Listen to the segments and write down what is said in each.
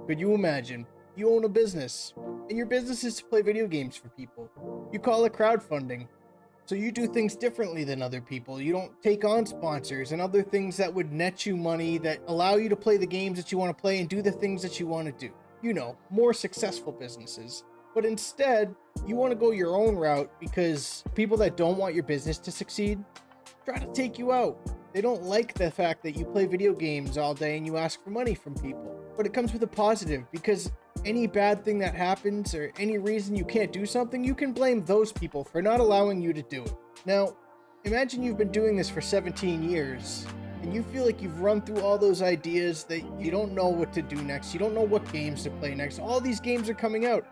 Could you imagine? You own a business, and your business is to play video games for people. You call it crowdfunding. So you do things differently than other people. You don't take on sponsors and other things that would net you money that allow you to play the games that you want to play and do the things that you want to do. You know, more successful businesses. But instead, you want to go your own route because people that don't want your business to succeed try to take you out. They don't like the fact that you play video games all day and you ask for money from people. But it comes with a positive because any bad thing that happens or any reason you can't do something, you can blame those people for not allowing you to do it. Now, imagine you've been doing this for 17 years and you feel like you've run through all those ideas that you don't know what to do next. You don't know what games to play next. All these games are coming out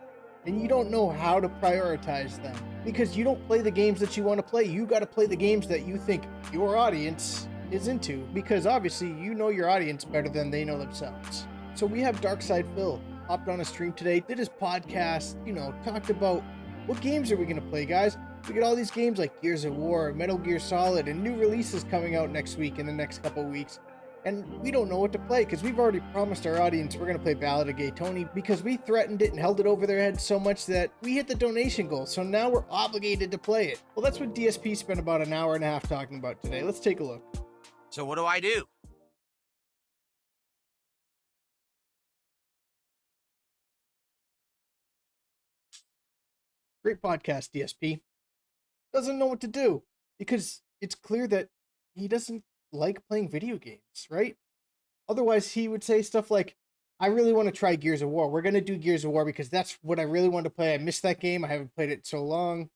and you don't know how to prioritize them because you don't play the games that you want to play. You got to play the games that you think your audience is into because obviously you know your audience better than they know themselves. So we have Darkside Phil hopped on a stream today, did his podcast, talked about what games are we going to play, guys. We get all these games like Gears of War, Metal Gear Solid, and new releases coming out next week in the next couple of weeks. And we don't know what to play because we've already promised our audience we're going to play Ballad of Gay Tony because we threatened it and held it over their heads so much that we hit the donation goal. So now we're obligated to play it. Well, that's what DSP spent about an hour and a half talking about today. Let's take a look. So what do I do? Great podcast, DSP. Doesn't know what to do because it's clear that he doesn't like playing video games, right? Otherwise, he would say stuff like, I really want to try Gears of War. We're going to do Gears of War because that's what I really want to play. I missed that game. I haven't played it so long.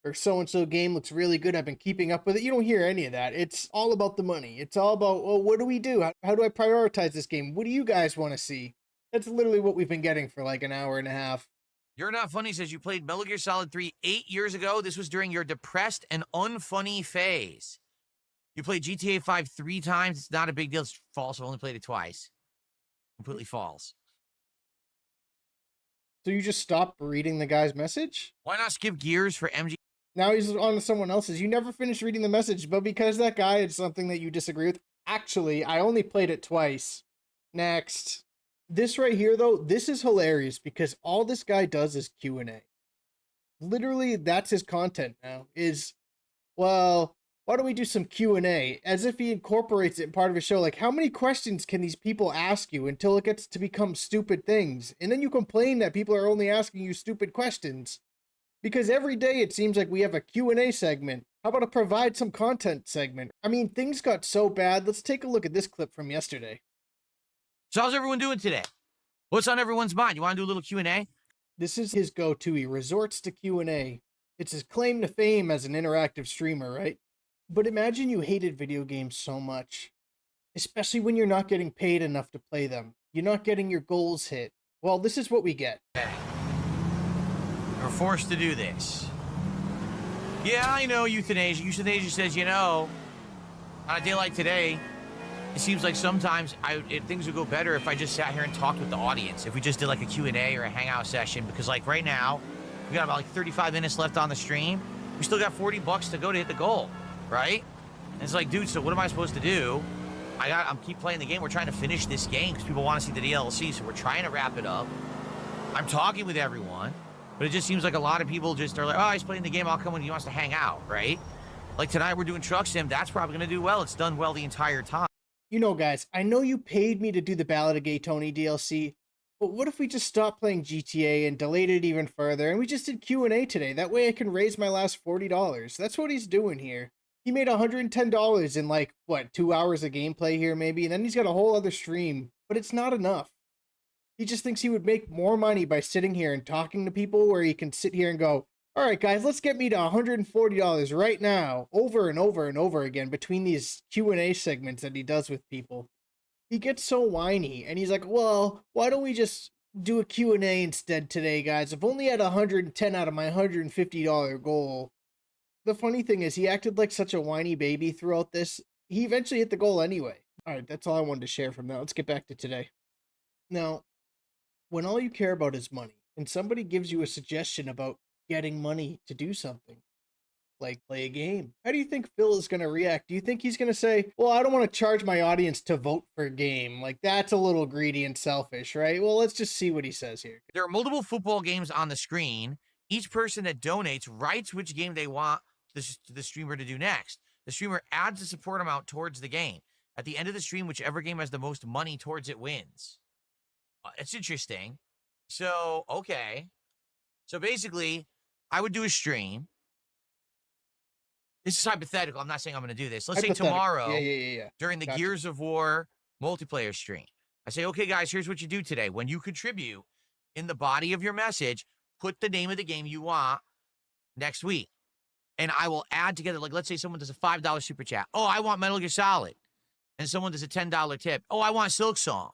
Or so-and-so game looks really good. I've been keeping up with it. You don't hear any of that. It's all about the money. It's all about, well, what do we do? How do I prioritize this game? What do you guys want to see? That's literally what we've been getting for like an hour and a half. You're Not Funny says you played Metal Gear Solid 3 8 years ago. This was during your depressed and unfunny phase. You played GTA 5 3 times. It's not a big deal. It's false. I've only played it twice. Completely false. So you just stopped reading the guy's message? Why not skip Gears for MG? Now he's on to someone else's. You never finished reading the message, but because that guy had something that you disagree with. Actually, I only played it twice. Next. This right here, though, this is hilarious because all this guy does is Q&A. Literally, that's his content now, is, well, why don't we do some Q&A? As if he incorporates it in part of his show. Like, how many questions can these people ask you until it gets to become stupid things? And then you complain that people are only asking you stupid questions. Because every day it seems like we have a Q&A segment. How about a provide some content segment? I mean, things got so bad. Let's take a look at this clip from yesterday. So how's everyone doing today? What's on everyone's mind? You want to do a little Q&A? This is his go-to. He resorts to Q&A. It's his claim to fame as an interactive streamer, right? But imagine you hated video games so much. Especially when you're not getting paid enough to play them. You're not getting your goals hit. Well, this is what we get. Okay. We're forced to do this. Yeah, I know euthanasia. Euthanasia says, on a day like today, it seems like sometimes things would go better if I just sat here and talked with the audience. If we just did like a Q&A or a hangout session, because like right now, we got about like 35 minutes left on the stream. We still got $40 to go to hit the goal, right? And it's like, dude, so what am I supposed to do? I'm keep playing the game. We're trying to finish this game because people want to see the DLC, so we're trying to wrap it up. I'm talking with everyone, but it just seems like a lot of people just are like, oh, he's playing the game. I'll come when he wants to hang out, right? Like tonight we're doing Truck Sim. That's probably going to do well. It's done well the entire time. Guys, I know you paid me to do the Ballad of Gay Tony DLC, but what if we just stopped playing GTA and delayed it even further, and we just did Q&A today? That way I can raise my last $40. That's what he's doing here. He made $110 in, 2 hours of gameplay here, maybe, and then he's got a whole other stream, but it's not enough. He just thinks he would make more money by sitting here and talking to people where he can sit here and go, all right, guys, let's get me to $140 right now, over and over and over again between these Q&A segments that he does with people. He gets so whiny, and he's like, well, why don't we just do a Q&A instead today, guys? I've only had 110 out of my $150 goal. The funny thing is, he acted like such a whiny baby throughout this. He eventually hit the goal anyway. All right, that's all I wanted to share from that. Let's get back to today. Now, when all you care about is money, and somebody gives you a suggestion about getting money to do something, like play a game. How do you think Phil is going to react? Do you think he's going to say, well, I don't want to charge my audience to vote for a game? Like, that's a little greedy and selfish, right? Well, let's just see what he says here. There are multiple football games on the screen. Each person that donates writes which game they want the streamer to do next. The streamer adds a support amount towards the game. At the end of the stream, whichever game has the most money towards it wins. It's interesting. So, okay. So basically, I would do a stream. This is hypothetical. I'm not saying I'm going to do this. Let's say tomorrow, during the Gears of War multiplayer stream, I say, okay, guys, here's what you do today. When you contribute, in the body of your message, put the name of the game you want next week. And I will add together, like, let's say someone does a $5 super chat. Oh, I want Metal Gear Solid. And someone does a $10 tip. Oh, I want Silk Song.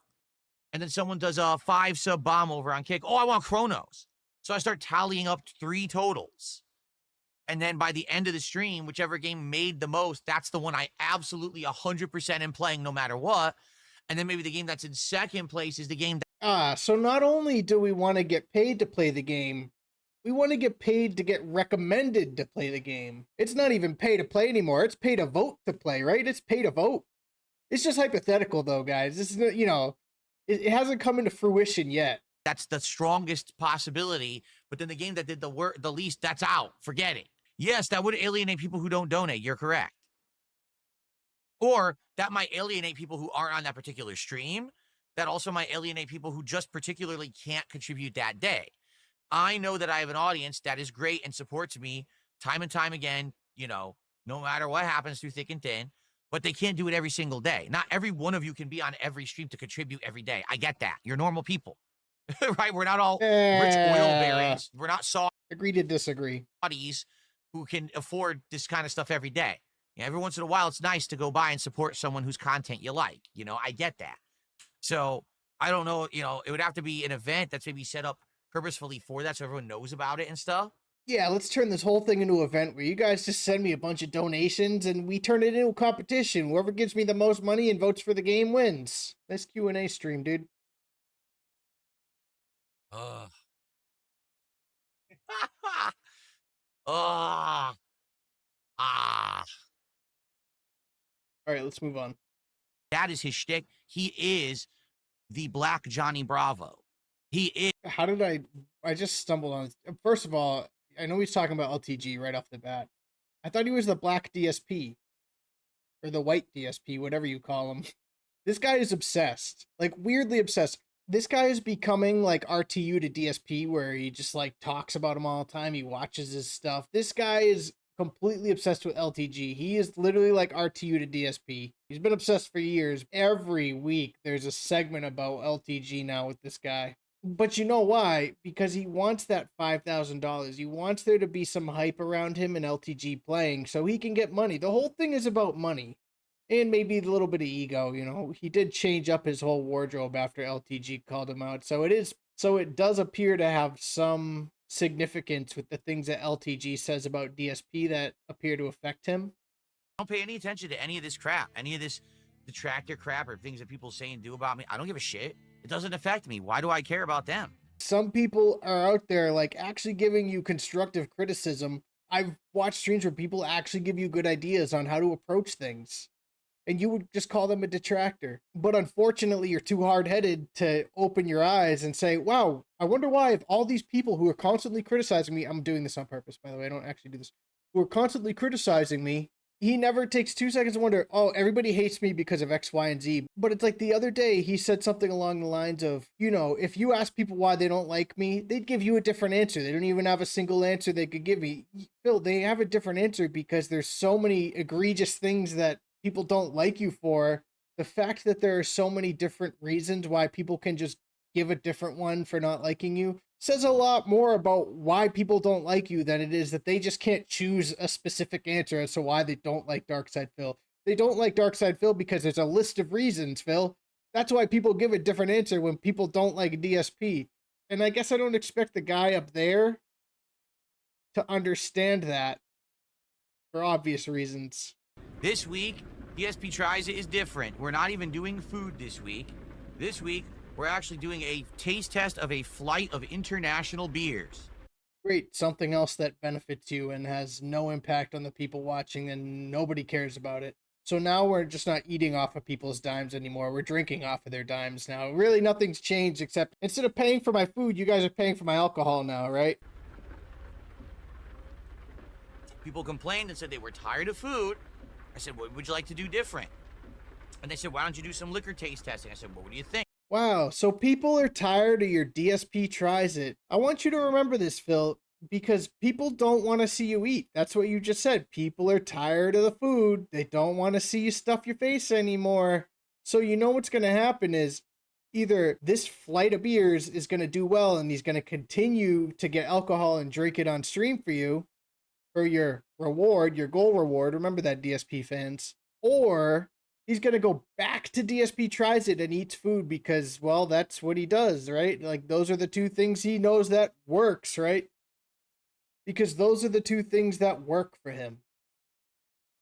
And then someone does a 5 sub bomb over on Kick. Oh, I want Chronos. So I start tallying up 3 totals. And then by the end of the stream, whichever game made the most, that's the one I absolutely 100% am playing no matter what. And then maybe the game that's in second place is the game that... So not only do we want to get paid to play the game, we want to get paid to get recommended to play the game. It's not even pay to play anymore. It's pay to vote to play, right? It's pay to vote. It's just hypothetical, though, guys. This is, you know, it hasn't come into fruition yet. That's the strongest possibility. But then the game that did the least, that's out. Forget it. Yes, that would alienate people who don't donate. You're correct. Or that might alienate people who aren't on that particular stream. That also might alienate people who just particularly can't contribute that day. I know that I have an audience that is great and supports me time and time again, you know, no matter what happens through thick and thin, but they can't do it every single day. Not every one of you can be on every stream to contribute every day. I get that. You're normal people, right? We're not all rich oil barons. We're not agree to disagree. Saudis who can afford this kind of stuff every day. Yeah, every once in a while, it's nice to go by and support someone whose content you like. You know, I get that. So I don't know, you know, it would have to be an event that's maybe set up purposefully for that so everyone knows about it and stuff. Yeah, let's turn this whole thing into an event where you guys just send me a bunch of donations and we turn it into a competition. Whoever gives me the most money and votes for the game wins. Nice Q&A stream, dude. All right, let's move on. That is his shtick. He is the Black Johnny Bravo. He is. How did I just stumbled on it. First of all, I know he's talking about LTG right off the bat. I thought he was the Black DSP. Or the White DSP, whatever you call him. This guy is obsessed. Like, weirdly obsessed. This guy is becoming like RTU to DSP, where he just like talks about him all the time. He watches his stuff. This guy is completely obsessed with LTG. He is literally like RTU to DSP. He's been obsessed for years. Every week there's a segment about LTG now with this guy. But you know why? Because he wants that $5,000. He wants there to be some hype around him and LTG playing so he can get money. The whole thing is about money. And maybe a little bit of ego, you know. He did change up his whole wardrobe after LTG called him out. So it does appear to have some significance with the things that LTG says about DSP that appear to affect him. I don't pay any attention to any of this crap, any of this detractor crap or things that people say and do about me. I don't give a shit. It doesn't affect me. Why do I care about them? Some people are out there like actually giving you constructive criticism. I've watched streams where people actually give you good ideas on how to approach things. And you would just call them a detractor. But unfortunately, you're too hard-headed to open your eyes and say, wow, I wonder why if all these people who are constantly criticizing me, I'm doing this on purpose, by the way, I don't actually do this, who are constantly criticizing me, he never takes 2 seconds to wonder, oh, everybody hates me because of X, Y, and Z. But it's like the other day, he said something along the lines of, you know, if you ask people why they don't like me, they'd give you a different answer. They don't even have a single answer they could give me. Phil, they have a different answer because there's so many egregious things that people don't like you for. The fact that there are so many different reasons why people can just give a different one for not liking you says a lot more about why people don't like you than it is that they just can't choose a specific answer as to why they don't like Darkside Phil. They don't like Darkside Phil because there's a list of reasons, Phil. That's why people give a different answer when people don't like DSP. And I guess I don't expect the guy up there to understand that for obvious reasons. This week, dspthrowback is different. We're not even doing food this week. This week, we're actually doing a taste test of a flight of international beers. Great, something else that benefits you and has no impact on the people watching and nobody cares about it. So now we're just not eating off of people's dimes anymore. We're drinking off of their dimes now. Really, nothing's changed except instead of paying for my food, you guys are paying for my alcohol now, right? People complained and said they were tired of food. I said, what would you like to do different? And they said, why don't you do some liquor taste testing? I said, well, what do you think? Wow, so people are tired of your DSP tries it. I want you to remember this, Phil, because people don't want to see you eat. That's what you just said. People are tired of the food. They don't want to see you stuff your face anymore. So you know what's going to happen is either this flight of beers is going to do well and he's going to continue to get alcohol and drink it on stream for you, for your reward, your goal reward. Remember that, DSP fans. Or he's going to go back to DSP tries it and eats food because, well, that's what he does, right? Like, those are the two things he knows that works, right? Because those are the two things that work for him.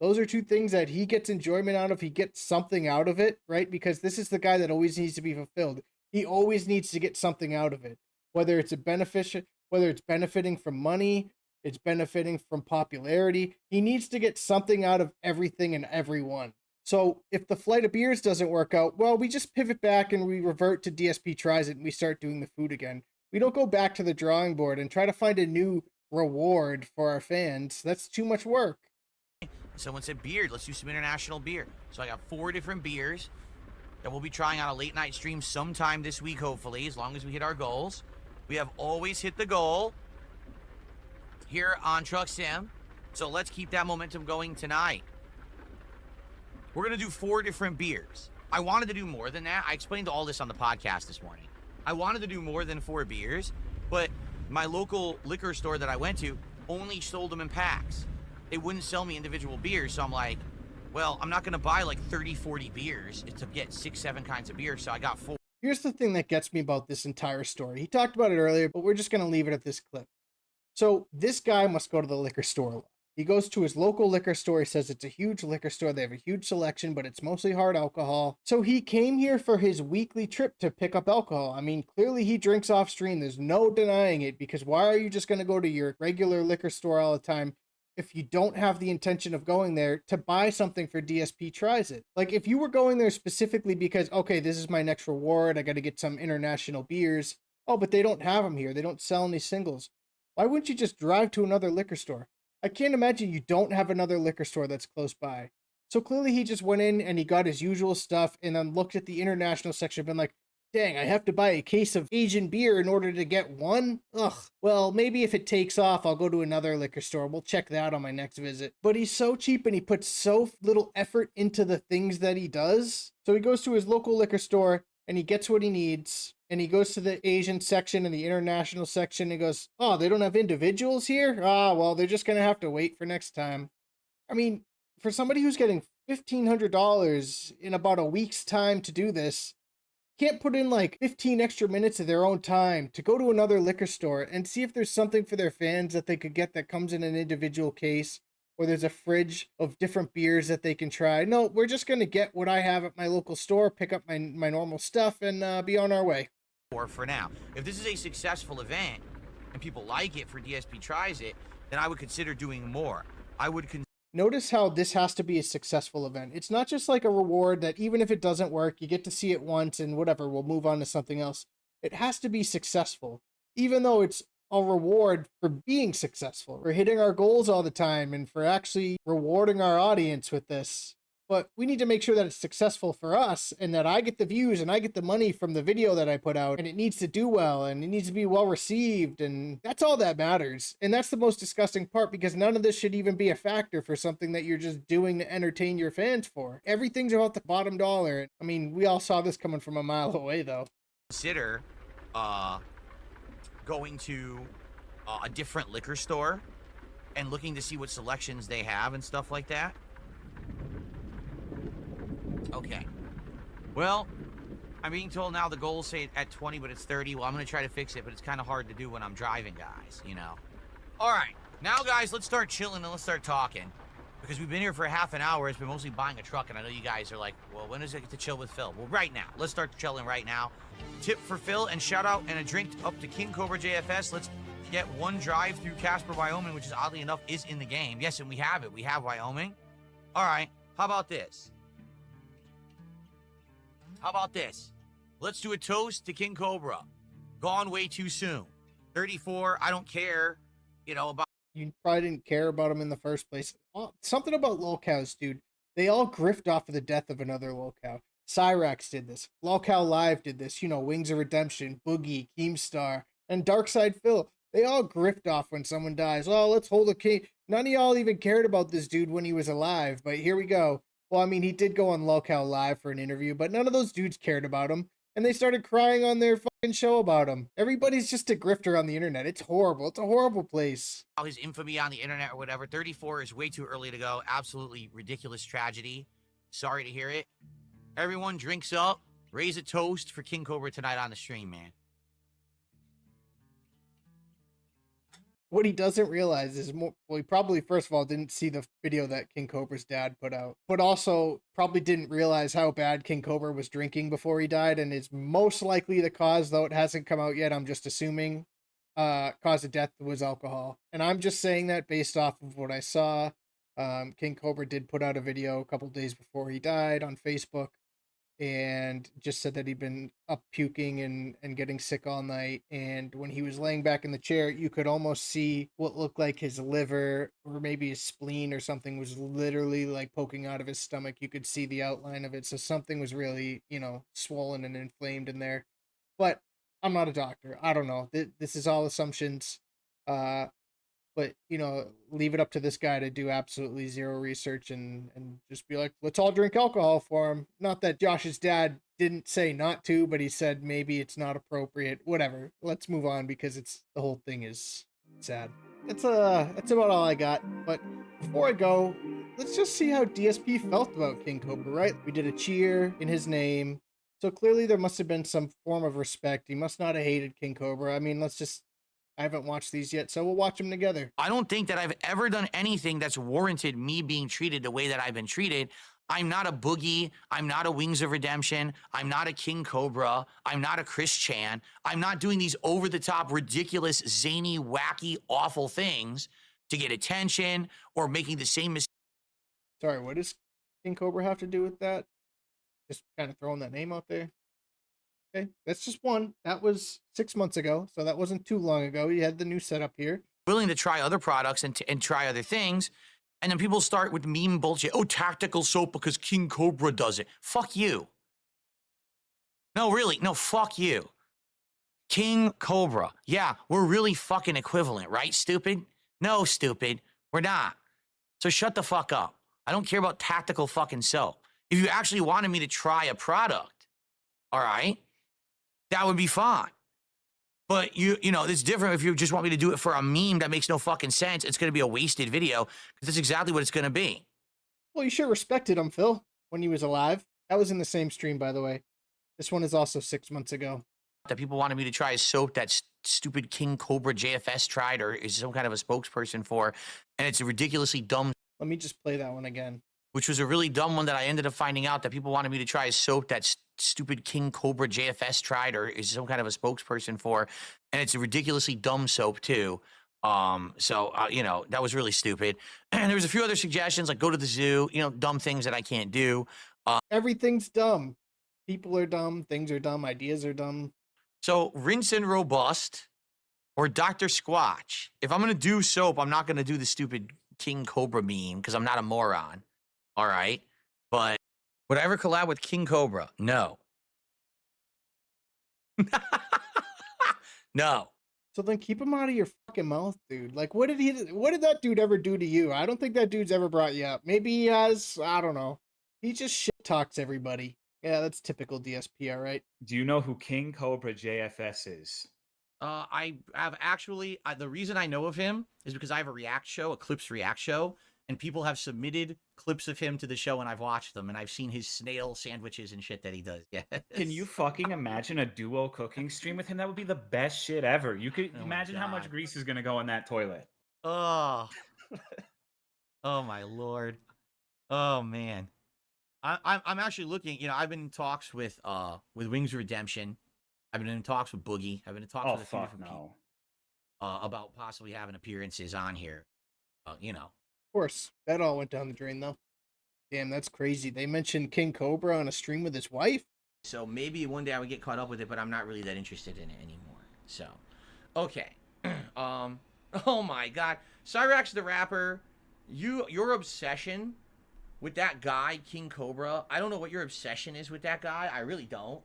Those are two things that he gets enjoyment out of. He gets something out of it, right? Because this is the guy that always needs to be fulfilled. He always needs to get something out of it. Whether it's whether it's benefiting from money, it's benefiting from popularity. He needs to get something out of everything and everyone. So if the flight of beers doesn't work out, well, we just pivot back and we revert to DSP tries it and we start doing the food again. We don't go back to the drawing board and try to find a new reward for our fans. That's too much work. Someone said beer. Let's do some international beer. So I got 4 different beers that we'll be trying on a late night stream sometime this week, hopefully, as long as we hit our goals. We have always hit the goal here on Truck Sim. So let's keep that momentum going tonight. We're going to do 4 different beers. I wanted to do more than that. I explained all this on the podcast this morning. I wanted to do more than 4 beers, but my local liquor store that I went to only sold them in packs. They wouldn't sell me individual beers, so I'm like, well, I'm not going to buy like 30, 40 beers to get 6, 7 kinds of beer, so I got 4. Here's the thing that gets me about this entire story. He talked about it earlier, but we're just going to leave it at this clip. So this guy must go to the liquor store a lot. He goes to his local liquor store. He says it's a huge liquor store. They have a huge selection, but it's mostly hard alcohol. So he came here for his weekly trip to pick up alcohol. I mean, clearly he drinks off stream. There's no denying it, because why are you just going to go to your regular liquor store all the time if you don't have the intention of going there to buy something for DSP tries it? Like, if you were going there specifically because, okay, this is my next reward, I got to get some international beers. Oh, but they don't have them here. They don't sell any singles. Why wouldn't you just drive to another liquor store? I can't imagine you don't have another liquor store that's close by. So clearly he just went in and he got his usual stuff and then looked at the international section and been like, dang, I have to buy a case of Asian beer in order to get one? Ugh. Well, maybe if it takes off, I'll go to another liquor store. We'll check that out on my next visit. But he's so cheap and he puts so little effort into the things that he does. So he goes to his local liquor store and he gets what he needs. And he goes to the Asian section and the international section. And he goes, oh, they don't have individuals here? Ah, well, they're just going to have to wait for next time. I mean, for somebody who's getting $1,500 in about a week's time to do this, can't put in like 15 extra minutes of their own time to go to another liquor store and see if there's something for their fans that they could get that comes in an individual case, or there's a fridge of different beers that they can try. No, we're just going to get what I have at my local store, pick up my normal stuff, and be on our way. For now. If this is a successful event and people like it for DSP tries it, then I would consider doing more. I would Notice how this has to be a successful event. It's not just like a reward that even if it doesn't work, you get to see it once and whatever, we'll move on to something else. It has to be successful, even though it's a reward for being successful, for hitting our goals all the time, and for actually rewarding our audience with this. But we need to make sure that it's successful for us and that I get the views and I get the money from the video that I put out, and it needs to do well and it needs to be well received, and that's all that matters. And that's the most disgusting part, because none of this should even be a factor for something that you're just doing to entertain your fans for. Everything's about the bottom dollar. I mean, we all saw this coming from a mile away though. consider going to a different liquor store and looking to see what selections they have and stuff like that. Okay. Well, I'm being told now the goals say at 20, but it's 30. Well, I'm going to try to fix it, but it's kind of hard to do when I'm driving, guys, you know. All right. Now, guys, let's start chilling and let's start talking. Because we've been here for half an hour. It's been mostly buying a truck, and I know you guys are like, well, when does it get to chill with Phil? Well, right now. Let's start chilling right now. Tip for Phil and shout out and a drink up to KingCobraJFS. Let's get one drive through Casper, Wyoming, which is oddly enough is in the game. Yes, and we have it. We have Wyoming. All right. How about this? How about this? Let's do a toast to King Cobra. Gone way too soon. 34. I don't care. You know about. You probably didn't care about him in the first place. Something about lolcows, dude. They all grift off of the death of another lolcow. Cyraxx did this. Lolcow Live did this. You know, Wings of Redemption, Boogie, Keemstar, and Darkside Phil. They all grift off when someone dies. Oh, let's hold a king. None of y'all even cared about this dude when he was alive, but here we go. Well, I mean, he did go on Lolcow Live for an interview, but none of those dudes cared about him, and they started crying on their fucking show about him. Everybody's just a grifter on the internet. It's horrible. It's a horrible place. His infamy on the internet or whatever. 34 is way too early to go. Absolutely ridiculous tragedy. Sorry to hear it. Everyone drinks up. Raise a toast for King Cobra tonight on the stream, man. What he doesn't realize is, well, he probably, first of all, didn't see the video that King Cobra's dad put out, but also probably didn't realize how bad King Cobra was drinking before he died, and is most likely the cause, though it hasn't come out yet, I'm just assuming, cause of death was alcohol. And I'm just saying that based off of what I saw. King Cobra did put out a video a couple days before he died on Facebook, and just said that he'd been up puking and getting sick all night. And when he was laying back in the chair, you could almost see what looked like his liver or maybe his spleen or something was literally like poking out of his stomach. You could see the outline of it. So something was really, you know, swollen and inflamed in there. But I'm not a doctor. I don't know. This is all assumptions. But, you know, leave it up to this guy to do absolutely zero research and just be like, let's all drink alcohol for him. Not that Josh's dad didn't say not to, but he said maybe it's not appropriate. Whatever. Let's move on because the whole thing is sad. That's about all I got. But before I go, let's just see how DSP felt about King Cobra, right? We did a cheer in his name. So clearly there must have been some form of respect. He must not have hated King Cobra. I mean, I haven't watched these yet, so we'll watch them together. I don't think that I've ever done anything that's warranted me being treated the way that I've been treated. I'm not a Boogie. I'm not a Wings of Redemption. I'm not a King Cobra. I'm not a Chris Chan. I'm not doing these over-the-top, ridiculous, zany, wacky, awful things to get attention or making the same mistake. Sorry, what does King Cobra have to do with that? Just kind of throwing that name out there. Okay, that's just one. That was 6 months ago, so that wasn't too long ago. You had the new setup here. Willing to try other products and try other things, and then people start with meme bullshit. Oh, tactical soap because King Cobra does it. Fuck you. No, really, no, fuck you. King Cobra. Yeah, we're really fucking equivalent, right, stupid? No, stupid, we're not. So shut the fuck up. I don't care about tactical fucking soap. If you actually wanted me to try a product, all right, that would be fine. But you know, it's different if you just want me to do it for a meme that makes no fucking sense. It's going to be a wasted video because that's exactly what it's going to be. Well, you sure respected him, Phil, when he was alive. That was in the same stream, by the way. This one is also 6 months ago. That people wanted me to try a soap that stupid KingCobraJFS tried or is some kind of a spokesperson for, and it's a ridiculously dumb. Let me just play that one again. Which was a really dumb one that I ended up finding out that people wanted me to try a soap that stupid KingCobraJFS tried or is some kind of a spokesperson for, and it's a ridiculously dumb soap too. You know, that was really stupid. And there was a few other suggestions like go to the zoo, you know, dumb things that I can't do. Everything's dumb. People are dumb. Things are dumb. Ideas are dumb. So Rinse and Robust or Dr. Squatch. If I'm going to do soap, I'm not going to do the stupid King Cobra meme because I'm not a moron. All right. But would I ever collab with King Cobra? No. No. So then keep him out of your fucking mouth, dude. Like, what did that dude ever do to you? I don't think that dude's ever brought you up. Maybe he has. I don't know. He just shit talks everybody. Yeah, that's typical DSP, all right? Do you know who KingCobraJFS is? I have actually, the reason I know of him is because I have a react show, a clips react show, and people have submitted clips of him to the show, and I've watched them, and I've seen his snail sandwiches and shit that he does. Yeah. Can you fucking imagine a duo cooking stream with him? That would be the best shit ever. You could imagine how much grease is going to go in that toilet. Oh. Oh, my Lord. Oh, man. I'm actually looking, you know, I've been in talks with Wings of Redemption. I've been in talks with Boogie. I've been in talks with a few different people. about possibly having appearances on here. You know. Of course, that all went down the drain though. Damn, that's crazy. They mentioned King Cobra on a stream with his wife. So maybe one day I would get caught up with it, but I'm not really that interested in it anymore. So, okay. Oh my God, Cyraxx the rapper, your obsession with that guy King Cobra. I don't know what your obsession is with that guy. I really don't.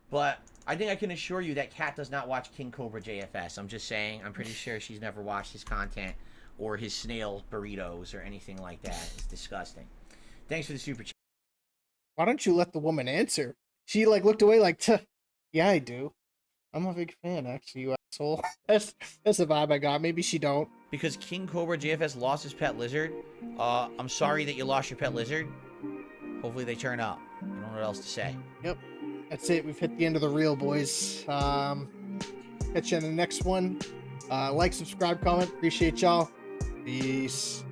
But I think I can assure you that Kat does not watch KingCobraJFS. I'm just saying. I'm pretty sure she's never watched his content or his snail burritos or anything like that. It's disgusting. Thanks for the super chat. Why don't you let the woman answer? She like looked away like, yeah, I do. I'm a big fan, actually, you asshole. That's the vibe I got. Maybe she don't. Because KingCobraJFS lost his pet lizard. I'm sorry that you lost your pet lizard. Hopefully they turn up. I don't know what else to say. Yep. That's it. We've hit the end of the reel, boys. Catch you in the next one. Like, subscribe, comment. Appreciate y'all. Peace.